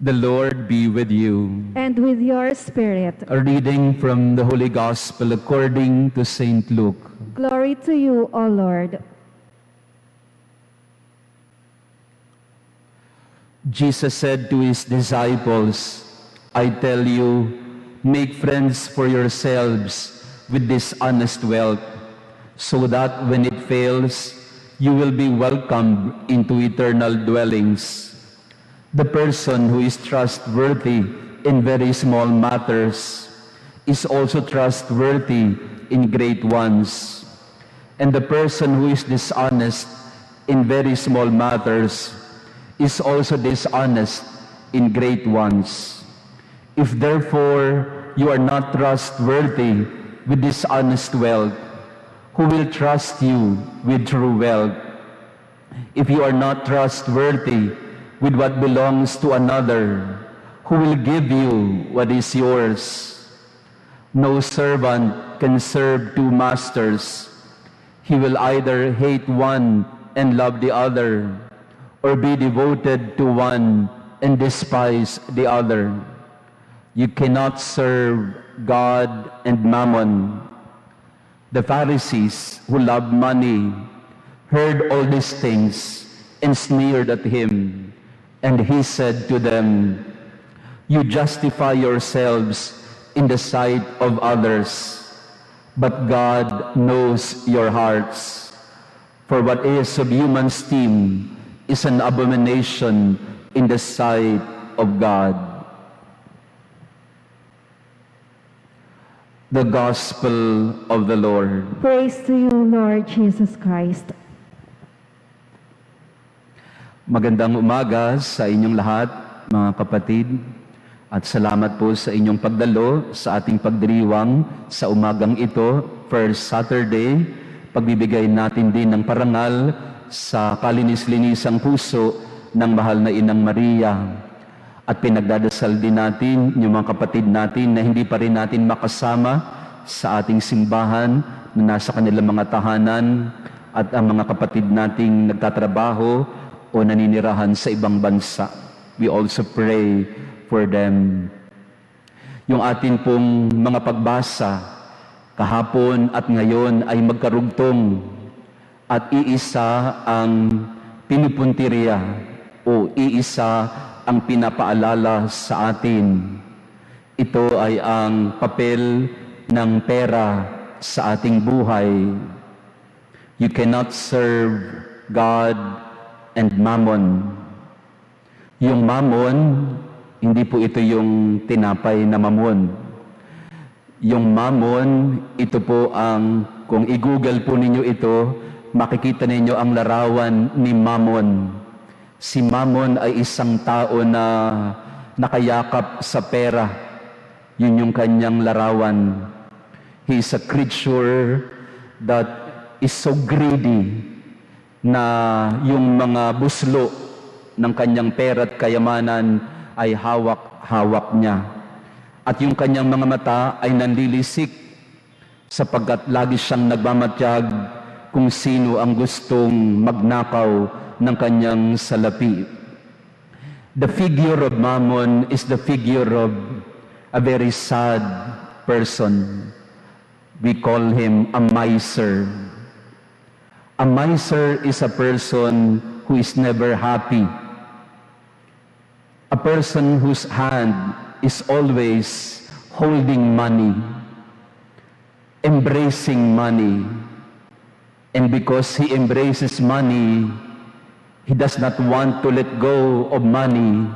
The Lord be with you. And with your spirit. A reading from the Holy Gospel according to St. Luke. Glory to you, O Lord. Jesus said to his disciples, I tell you, make friends for yourselves with this honest wealth, so that when it fails, you will be welcomed into eternal dwellings. The person who is trustworthy in very small matters is also trustworthy in great ones. And the person who is dishonest in very small matters is also dishonest in great ones. If therefore you are not trustworthy with dishonest wealth, who will trust you with true wealth? If you are not trustworthy with what belongs to another, who will give you what is yours? No servant can serve two masters. He will either hate one and love the other, or be devoted to one and despise the other. You cannot serve God and Mammon. The Pharisees, who loved money, heard all these things and sneered at him. And he said to them, you justify yourselves in the sight of others, but God knows your hearts. For what is of human esteem is an abomination in the sight of God. The Gospel of the Lord. Praise to you, Lord Jesus Christ. Magandang umaga sa inyong lahat, mga kapatid, at salamat po sa inyong pagdalo sa ating pagdiriwang sa umagang ito, first Saturday, pagbibigay natin din ng parangal sa kalinis-linisang puso ng mahal na Inang Maria. At pinagdadasal din natin yung mga kapatid natin na hindi pa rin natin makasama sa ating simbahan na nasa kanilang mga tahanan, at ang mga kapatid nating nagtatrabaho o naninirahan sa ibang bansa. We also pray for them. Yung atin pong mga pagbasa kahapon at ngayon ay magkarugtong, at iisa ang pinupuntirya o iisa ang pinapaalala sa atin. Ito ay ang papel ng pera sa ating buhay. You cannot serve God and Mammon. Yung Mammon, hindi po ito yung tinapay na mamon. Yung Mammon, ito po ang, kung i-google po ninyo ito, makikita ninyo ang larawan ni Mammon. Si Mammon ay isang tao na nakayakap sa pera. Yun yung kanyang larawan. He is a creature that is so greedy na yung mga buslo ng kanyang pera at kayamanan ay hawak-hawak niya. At yung kanyang mga mata ay nanlilisik sapagkat lagi siyang nagmamatyag kung sino ang gustong magnakaw ng kanyang salapi. The figure of Mammon is the figure of a very sad person. We call him a miser. A miser is a person who is never happy. A person whose hand is always holding money, embracing money. And because he embraces money, he does not want to let go of money.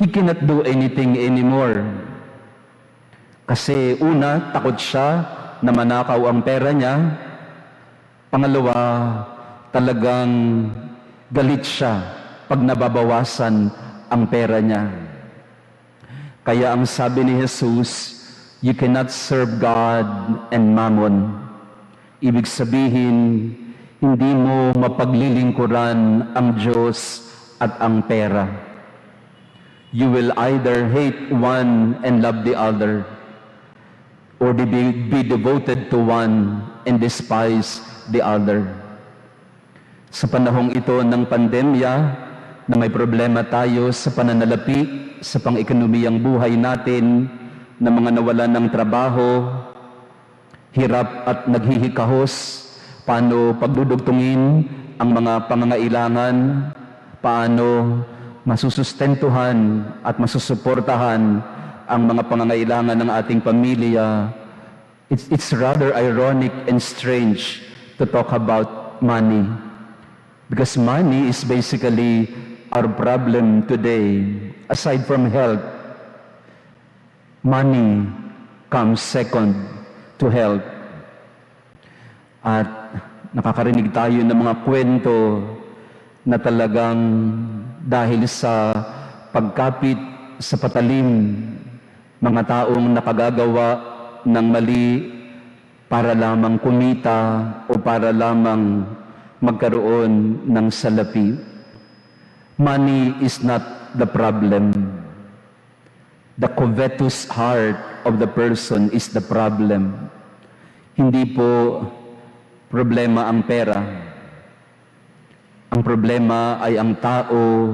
He cannot do anything anymore. Kasi una, takot siya na manakaw ang pera niya. Pangalawa, talagang galit siya pag nababawasan ang pera niya. Kaya ang sabi ni Jesus, you cannot serve God and Mammon. Ibig sabihin, hindi mo mapaglilingkuran ang Diyos at ang pera. You will either hate one and love the other, or be devoted to one and despise the other. Sa panahong ito ng pandemya, na may problema tayo sa pananalapi, sa pang-ekonomiyang buhay natin, na mga nawalan ng trabaho, hirap at naghihikahos, paano pagdudugtungin ang mga pangangailangan, paano masusustentuhan at masusuportahan ang mga pangangailangan ng ating pamilya. It's rather ironic and strange to talk about money, because money is basically our problem today. Aside from health, money comes second to health. At nakakarinig tayo ng mga kwento na talagang dahil sa pagkapit sa patalim, mga taong nakagagawa ng mali para lamang kumita o para lamang magkaroon ng salapi. Money is not the problem. The covetous heart of the person is the problem. Hindi po problema ang pera. Ang problema ay ang tao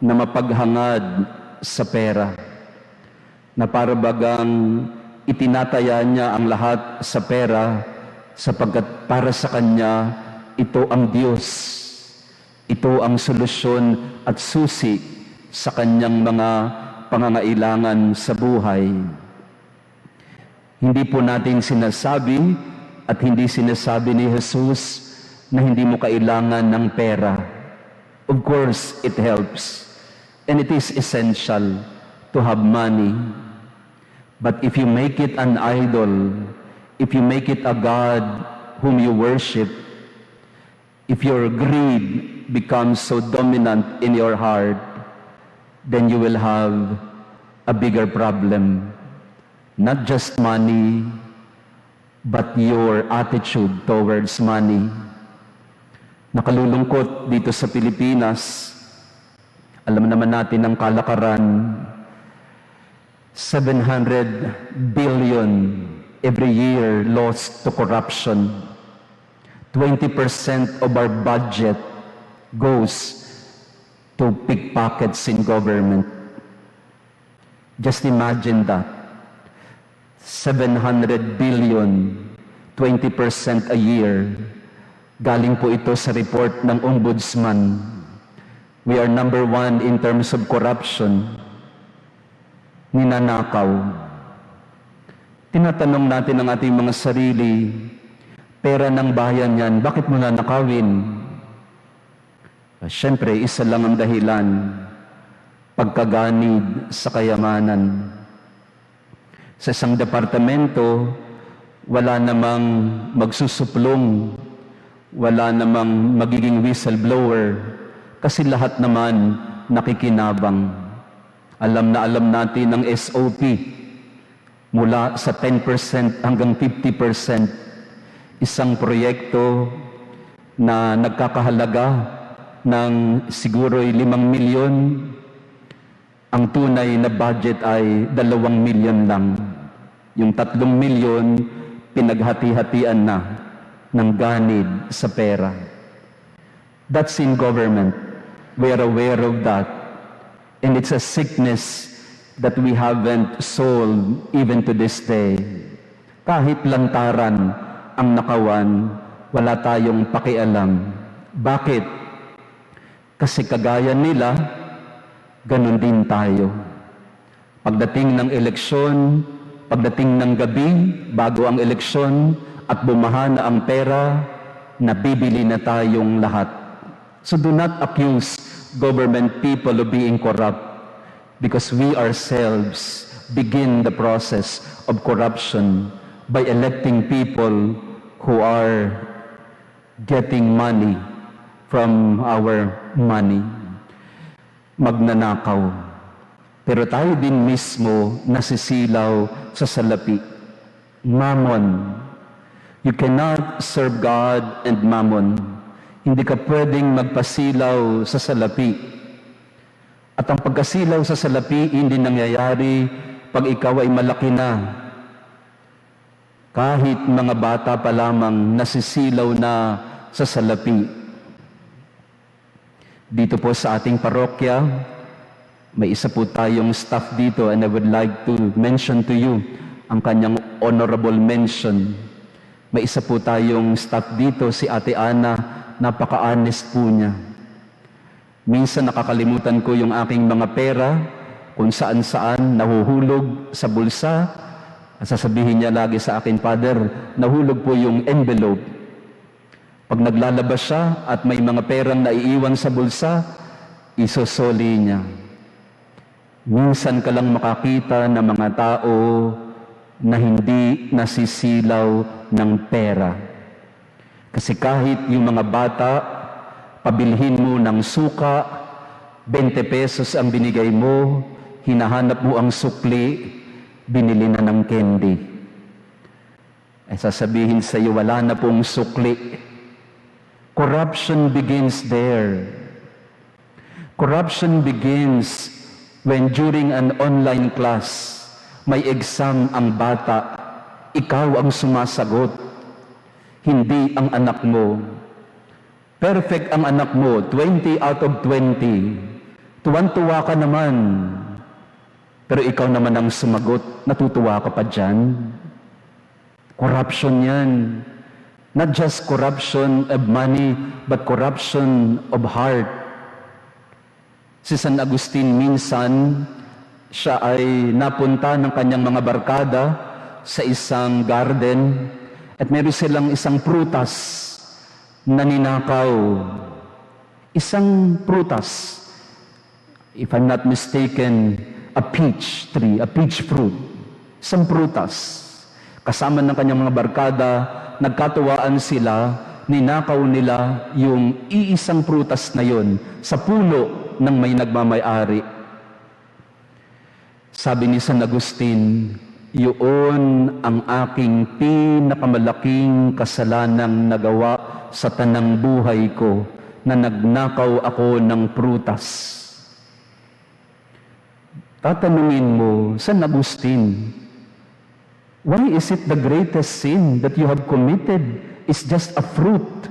na mapaghangad sa pera, na para bagang itinataya niya ang lahat sa pera sapagkat para sa kanya ito ang Diyos. Ito ang solusyon at susi sa kanyang mga pangangailangan sa buhay. Hindi po natin sinasabi at hindi sinasabi ni Jesus na hindi mo kailangan ng pera. Of course, it helps. And it is essential to have money. But if you make it an idol, if you make it a God whom you worship, if your greed becomes so dominant in your heart, then you will have a bigger problem. Not just money, but your attitude towards money. Nakalulungkot dito sa Pilipinas, alam naman natin ang kalakaran, 700 billion every year lost to corruption. 20% of our budget goes to pickpockets in government. Just imagine that. 700 billion, 20% a year. Galing po ito sa report ng Ombudsman. We are number 1 in terms of corruption. Ninanakaw. Tinatanong natin ang ating mga sarili, pera ng bayan yan, bakit mo nanakawin? Siyempre, isa lang ang dahilan, pagkaganid sa kayamanan. Sa isang departamento, wala namang magsusuplong, wala namang magiging whistleblower, kasi lahat naman nakikinabang. Alam na alam natin ang SOP, mula sa 10% hanggang 50%, isang proyekto na nagkakahalaga ng siguro'y 5 milyon, ang tunay na budget ay 2 milyon lang. Yung 3 milyon, pinaghati-hatian na ng ganid sa pera. That's in government. We are aware of that. And it's a sickness that we haven't solved even to this day. Kahit lantaran ang nakawan, wala tayong pakialam. Bakit? Kasi kagaya nila, ganun din tayo. Pagdating ng eleksyon, pagdating ng gabi, bago ang eleksyon, at bumaha na ang pera, nabibili na tayong lahat. So do not accuse government people of being corrupt, because we ourselves begin the process of corruption by electing people who are getting money from our money. Magnanakaw. Pero tayo din mismo nasisilaw sa salapi. Mammon. You cannot serve God and mammon. Hindi ka pwedeng magpasilaw sa salapi. At ang pagkasilaw sa salapi, hindi nangyayari pag ikaw ay malaki na. Kahit mga bata pa lamang nasisilaw na sa salapi. Dito po sa ating parokya, may isa po tayong staff dito and I would like to mention to you ang kanyang honorable mention. May isa po tayong staff dito, si Ate Ana, napaka-honest po niya. Minsan nakakalimutan ko yung aking mga pera, kung saan-saan nahuhulog sa bulsa. At sasabihin niya lagi sa akin, Father, nahulog po yung envelope. Pag naglalabas siya at may mga perang naiiwan sa bulsa, isosoli niya. Minsan ka lang makakita ng mga tao na hindi nasisilaw ng pera. Kasi kahit yung mga bata, pabilhin mo ng suka, 20 pesos ang binigay mo, hinahanap mo ang sukli, binili na ng candy. Ay sasabihin sa iyo, wala na pong sukli. Corruption begins there. Corruption begins when during an online class, may exam ang bata, ikaw ang sumasagot, hindi ang anak mo. Perfect ang anak mo, 20 out of 20. Tuwan-tuwa ka naman. Pero ikaw naman ang sumagot, natutuwa ka pa dyan. Corruption yan. Not just corruption of money, but corruption of heart. Si San Agustin minsan, siya ay napunta ng kanyang mga barkada sa isang garden at meron silang isang prutas na ninakaw. Isang prutas, if I'm not mistaken, a peach tree, a peach fruit. Isang prutas. Kasama ng kanyang mga barkada, nagkatuwaan sila, ninakaw nila yung iisang prutas na yon sa puno ng may nagmamay-ari. Sabi ni San Agustin, yun ang aking pinakamalaking kasalanang nagawa sa tanang buhay ko, na nagnakaw ako ng prutas. Tatanungin mo, San Agustin, why is it the greatest sin that you have committed is just a fruit?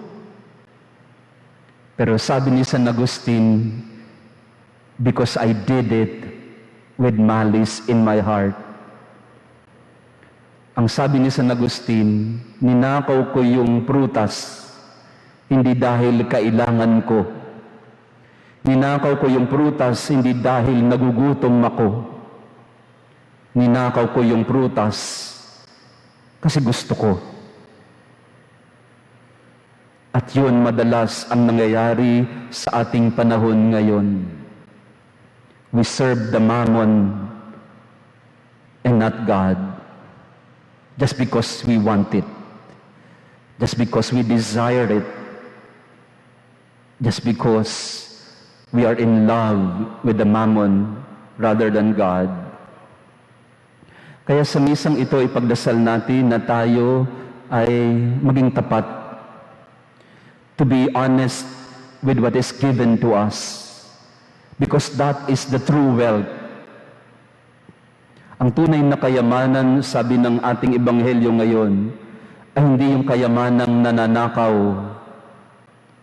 Pero sabi ni San Agustin, because I did it with malice in my heart. Ang sabi ni San Agustin, ninakaw ko yung prutas, hindi dahil kailangan ko. Ninakaw ko yung prutas, hindi dahil nagugutom ako. Ninakaw ko yung prutas, kasi gusto ko. At yun madalas ang nangyayari sa ating panahon ngayon. We serve the mammon and not God. Just because we want it. Just because we desire it. Just because we are in love with the mammon rather than God. Kaya sa misang ito, ipagdasal natin na tayo ay maging tapat. To be honest with what is given to us. Because that is the true wealth. Ang tunay na kayamanan, sabi ng ating ebanghelyo ngayon, ay hindi yung kayamanang nananakaw.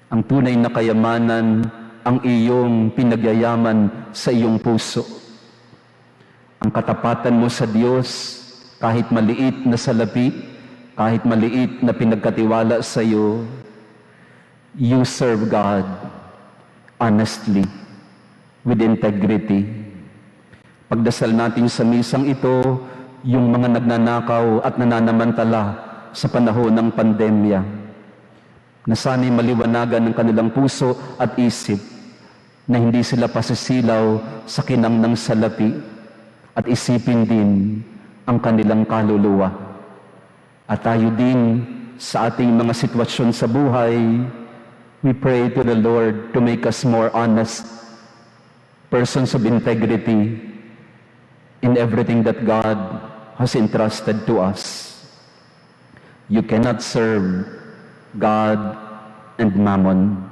Ang tunay na kayamanan, ang iyong pinagyayaman sa iyong puso. Ang katapatan mo sa Diyos, kahit maliit na salapi, kahit maliit na pinagkatiwala sa iyo, you serve God honestly, with integrity. Pagdasal natin sa misang ito, yung mga nagnanakaw at nananamantala sa panahon ng pandemya, na sana'y maliwanagan ng kanilang puso at isip, na hindi sila pasisilaw sa kinang ng salapi, at isipin din ang kanilang kaluluwa. At tayo din sa ating mga sitwasyon sa buhay, we pray to the Lord to make us more honest, persons of integrity in everything that God has entrusted to us. You cannot serve God and mammon.